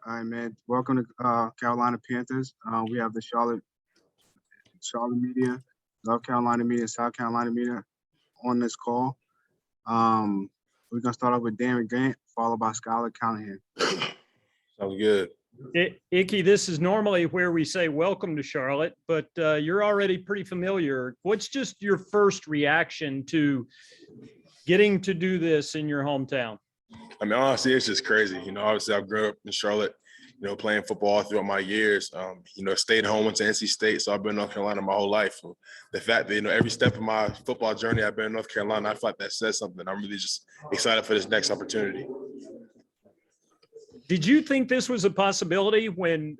All right, man. Welcome to Carolina Panthers. We have the Charlotte media, North Carolina media, South Carolina media on this call. We're gonna start off with Darren Grant, followed by Skylar Callahan. Sounds good. Icky, this is normally where we say welcome to Charlotte, but you're already pretty familiar. What's just your first reaction to getting to do this in your hometown? I mean, honestly, it's just crazy. Obviously, I grew up in Charlotte, playing football throughout my years. Stayed home, went to NC State, so I've been in North Carolina my whole life. So the fact that, every step of my football journey, I've been in North Carolina, I feel like that says something. I'm really just excited for this next opportunity. Did you think this was a possibility when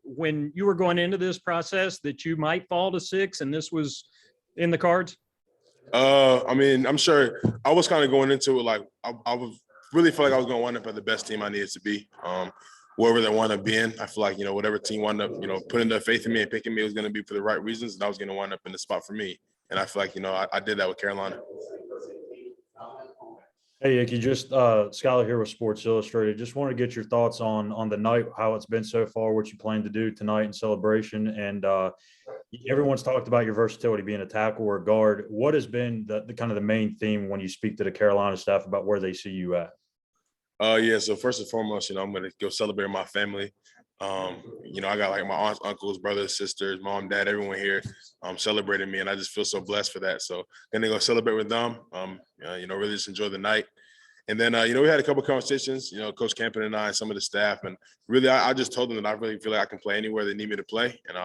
you were going into this process that you might fall to 6 and this was in the cards? I mean, I'm sure I was kind of going into it like I was really feel like I was going to wind up at the best team I needed to be. Wherever they want to be in, I feel like, whatever team wound up, putting their faith in me and picking me was going to be for the right reasons, and I was going to wind up in the spot for me. And I feel like, I did that with Carolina. Hey, Icky, just Skylar here with Sports Illustrated. Just want to get your thoughts on the night, how it's been so far, what you plan to do tonight in celebration. And everyone's talked about your versatility being a tackle or a guard. What has been the kind of the main theme when you speak to the Carolina staff about where they see you at? Yeah, so first and foremost, I'm going to go celebrate my family. I got like my aunts, uncles, brothers, sisters, mom, dad, everyone here celebrating me, and I just feel so blessed for that. So going to go celebrate with them, really just enjoy the night. And then, we had a couple of conversations, Coach Campen and I and some of the staff, and really I just told them that I really feel like I can play anywhere they need me to play. And,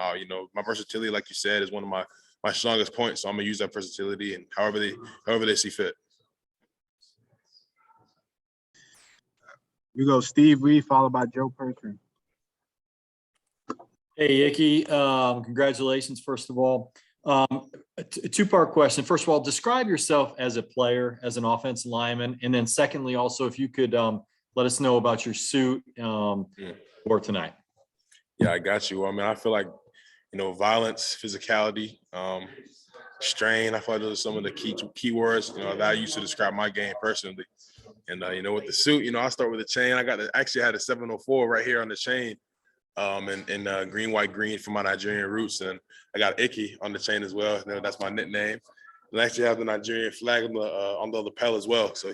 my versatility, like you said, is one of my strongest points. So I'm going to use that versatility and however they see fit. We go Steve Reed, followed by Joe Perkins. Hey, Icky, congratulations, first of all. A two-part question. First of all, describe yourself as a player, as an offensive lineman. And then secondly, also, if you could let us know about your suit for tonight. Yeah, I got you. I mean, I feel like, violence, physicality, strain. I feel like those are some of the key words, that I use to describe my game personally. And, with the suit, I start with a chain. I actually had a 704 right here on the chain. And green, white, green for my Nigerian roots. And I got Icky on the chain as well. That's my nickname. And I actually have the Nigerian flag on the lapel as well. So,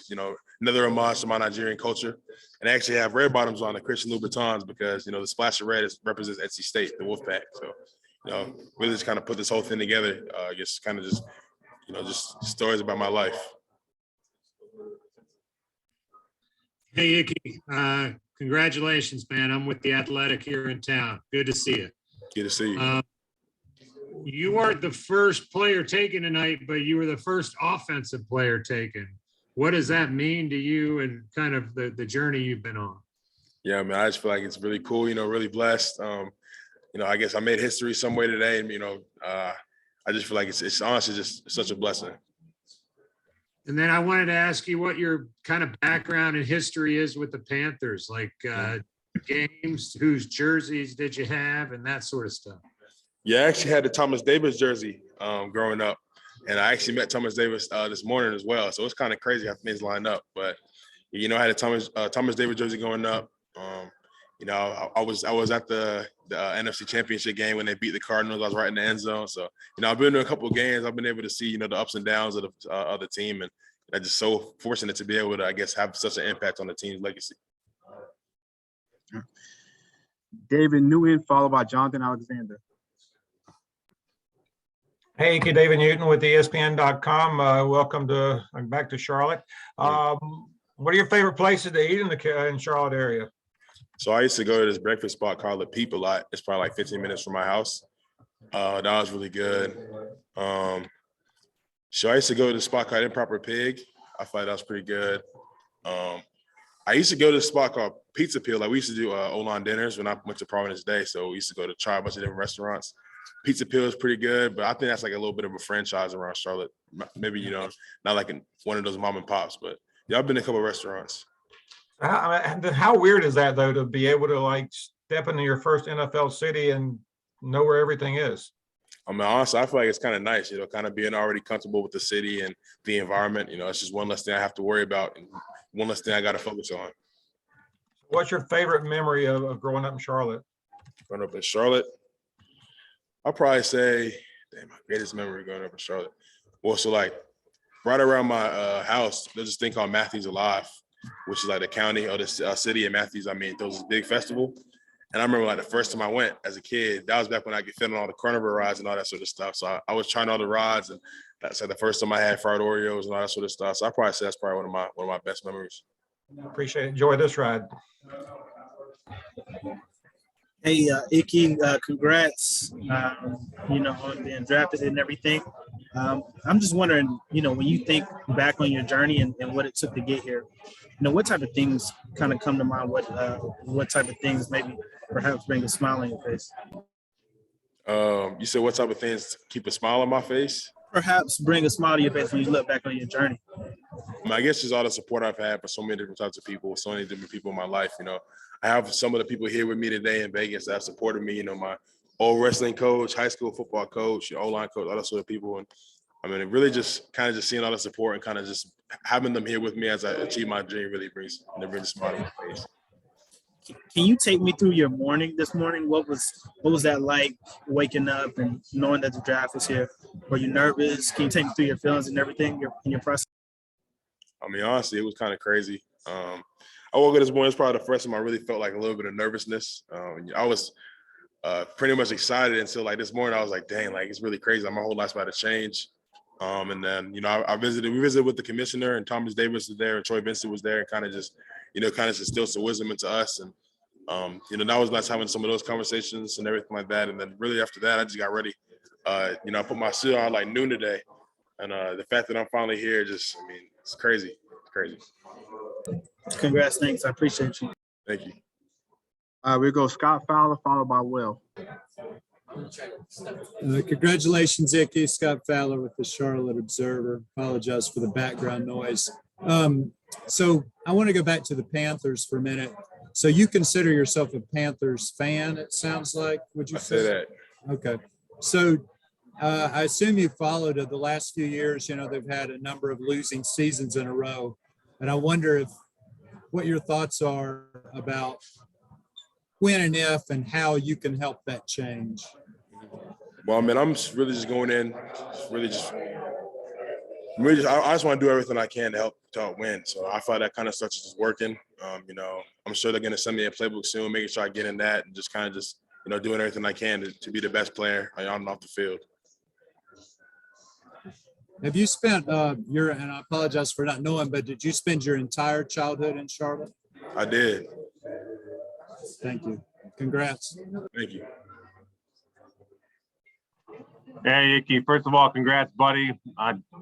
another homage to my Nigerian culture. And I actually have red bottoms on the Christian Louboutins because, the splash of red represents NC State, the Wolfpack. So, really just kind of put this whole thing together. Just stories about my life. Hey, Icky, congratulations, man. I'm with the Athletic here in town. Good to see you. Good to see you. You weren't the first player taken tonight, but you were the first offensive player taken. What does that mean to you and kind of the journey you've been on? Yeah, I mean, I just feel like it's really cool, really blessed. I guess I made history some way today. And, I just feel like it's honestly just such a blessing. And then I wanted to ask you what your kind of background and history is with the Panthers, like games, whose jerseys did you have, and that sort of stuff. Yeah, I actually had the Thomas Davis jersey growing up, and I actually met Thomas Davis this morning as well. So it's kind of crazy how things line up. But I had a Thomas Davis jersey growing up. I was at the NFC Championship game when they beat the Cardinals. I was right in the end zone. So, I've been to a couple of games. I've been able to see, the ups and downs of the team. And I'm just so fortunate to be able to, I guess, have such an impact on the team's legacy. David Newton, followed by Jonathan Alexander. Hey, David Newton with ESPN.com. Welcome back to Charlotte. What are your favorite places to eat in Charlotte area? So I used to go to this breakfast spot called Le Peep a lot. It's probably like 15 minutes from my house. That was really good. So I used to go to the spot called Improper Pig. I thought that was pretty good. I used to go to the spot called Pizza Peel. Like we used to do Olan dinners when I went to Providence Day. So we used to go to try a bunch of different restaurants. Pizza Peel is pretty good, but I think that's like a little bit of a franchise around Charlotte. Maybe, not like one of those mom and pops, but yeah, I've been to a couple of restaurants. How weird is that, though, to be able to like step into your first NFL city and know where everything is? I mean, honestly, I feel like it's kind of nice, kind of being already comfortable with the city and the environment. It's just one less thing I have to worry about and one less thing I got to focus on. What's your favorite memory of growing up in Charlotte? Growing up in Charlotte, I'll probably say, damn, my greatest memory growing up in Charlotte. Well, so like right around my house, there's this thing called Matthews Alive, which is like the county or the city of Matthews. I mean, there was this big festival. And I remember like the first time I went as a kid, that was back when I could fit on all the carnival rides and all that sort of stuff. So I was trying all the rides, and that's like the first time I had fried Oreos and all that sort of stuff. So I probably say that's probably one of my best memories. Appreciate it. Enjoy this ride. Hey, Icky, congrats, on being drafted and everything. I'm just wondering, when you think back on your journey and what it took to get here, what type of things kind of come to mind? What type of things maybe perhaps bring a smile on your face? You said what type of things keep a smile on my face? Perhaps bring a smile to your face when you look back on your journey. I guess just all the support I've had for so many different types of people, so many different people in my life. I have some of the people here with me today in Vegas that have supported me. My old wrestling coach, high school football coach, O-line coach, all that sort of people. And I mean, it really just seeing all the support and kind of just having them here with me as I achieve my dream really brings a smile to my face. Can you take me through your morning this morning? What was that like, waking up and knowing that the draft was here? Were you nervous? Can you take me through your feelings and everything in your process? I mean, honestly, it was kind of crazy. I woke up this morning. It's probably the first time I really felt like a little bit of nervousness. I was pretty much excited until like this morning. I was like, dang, like it's really crazy. Like, my whole life's about to change. And then, we visited with the commissioner, and Thomas Davis was there, and Troy Vincent was there, and kind of just instilled some wisdom into us. And, that was nice having some of those conversations and everything like that. And then really after that, I just got ready. I put my suit on like noon today. And the fact that I'm finally here, it's crazy. It's crazy. Congrats, thanks. I appreciate you. Thank you. We go Scott Fowler, followed by Will. Congratulations, Icky. Scott Fowler with the Charlotte Observer. Apologize for the background noise. So I want to go back to the Panthers for a minute. So you consider yourself a Panthers fan, it sounds like, would you say? I say that. Okay. So I assume you followed the last few years. They've had a number of losing seasons in a row. And I wonder what your thoughts are about when and if and how you can help that change. Well, I'm really just going in, I just want to do everything I can to help win. So I thought that kind of stuff is just working. I'm sure they're going to send me a playbook soon, making sure I get in that and just doing everything I can to be the best player on and off the field. Have you spent and I apologize for not knowing, but did you spend your entire childhood in Charlotte? I did. Thank you. Congrats. Thank you. Hey, Icky. First of all, congrats, buddy.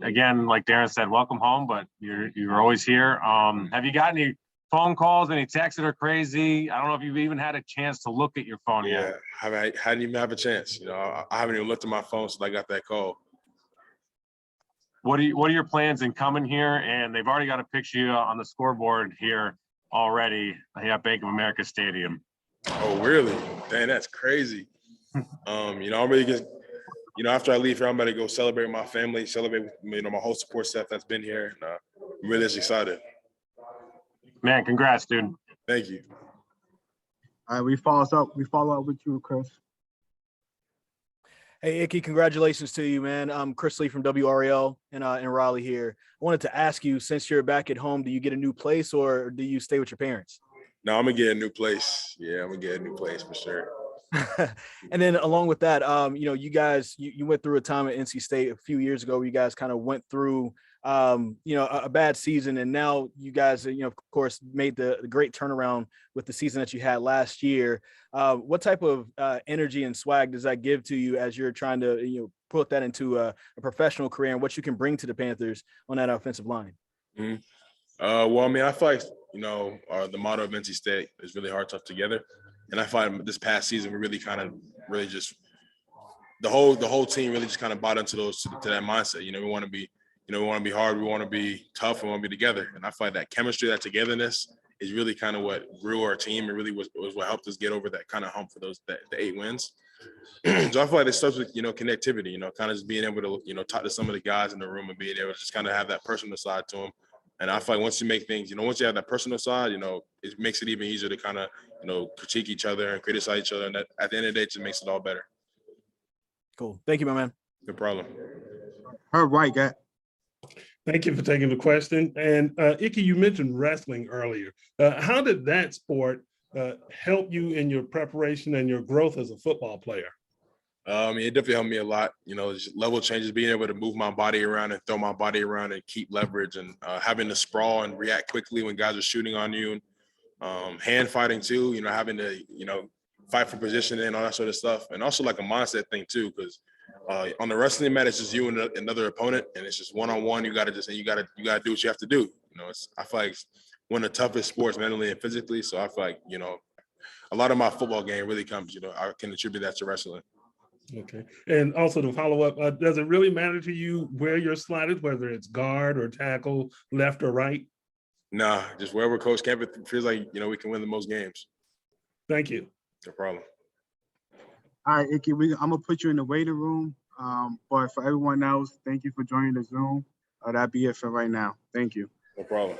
Again, like Darren said, welcome home, but you're always here. Have you got any phone calls, any texts that are crazy? I don't know if you've even had a chance to look at your phone yet. Yeah, I hadn't even have a chance. I haven't even looked at my phone since I got that call. What are your plans in coming here? And they've already got a picture on the scoreboard here already at Bank of America Stadium. Oh, really? Dang, that's crazy. I'm really just, after I leave here, I'm going to go celebrate with my family, celebrate with my whole support staff that's been here. And I'm really just excited. Man, congrats, dude. Thank you. All right, we follow up with you, Chris. Hey, Icky, congratulations to you, man. I'm Chris Lee from WRL in Raleigh here. I wanted to ask you, since you're back at home, do you get a new place or do you stay with your parents? No, I'm going to get a new place. Yeah, I'm going to get a new place for sure. And then along with that, you guys, you went through a time at NC State a few years ago where you guys kind of went through, a bad season. And now you guys, of course, made the great turnaround with the season that you had last year. What type of energy and swag does that give to you as you're trying to, put that into a professional career and what you can bring to the Panthers on that offensive line? Mm-hmm. Well, I feel like, the motto of NC State is really hard, tough, together. And I find this past season, we really just the whole team really just kind of bought into that mindset. We want to be hard, we want to be tough, we want to be together. And I find that chemistry, that togetherness is really kind of what grew our team. It really was what helped us get over that kind of hump for the 8 wins. So I feel like it starts with, connectivity, kind of just being able to, talk to some of the guys in the room and being able to just kind of have that personal side to them. And I feel like once you make things, once you have that personal side, it makes it even easier to kind of, critique each other and criticize each other. And that, at the end of the day, it just makes it all better. Cool. Thank you, my man. No problem. Her right, guy. Thank you for taking the question. And Ikem, you mentioned wrestling earlier. How did that sport help you in your preparation and your growth as a football player? It definitely helped me a lot. Just level changes, being able to move my body around and throw my body around and keep leverage, and having to sprawl and react quickly when guys are shooting on you. Hand fighting too, having to, fight for position and all that sort of stuff. And also like a mindset thing too, because on the wrestling mat, it's just you and another opponent, and it's just one-on-one. You gotta do what you have to do. I feel like it's one of the toughest sports mentally and physically. So I feel like, a lot of my football game really comes, I can attribute that to wrestling. Okay. And also to follow up, does it really matter to you where you're slotted, whether it's guard or tackle, left or right? Nah, just wherever Coach Kemp feels like, we can win the most games. Thank you. No problem. All right, Ikem, I'm gonna put you in the waiting room. But for everyone else, thank you for joining the Zoom. That'll be it for right now. Thank you. No problem.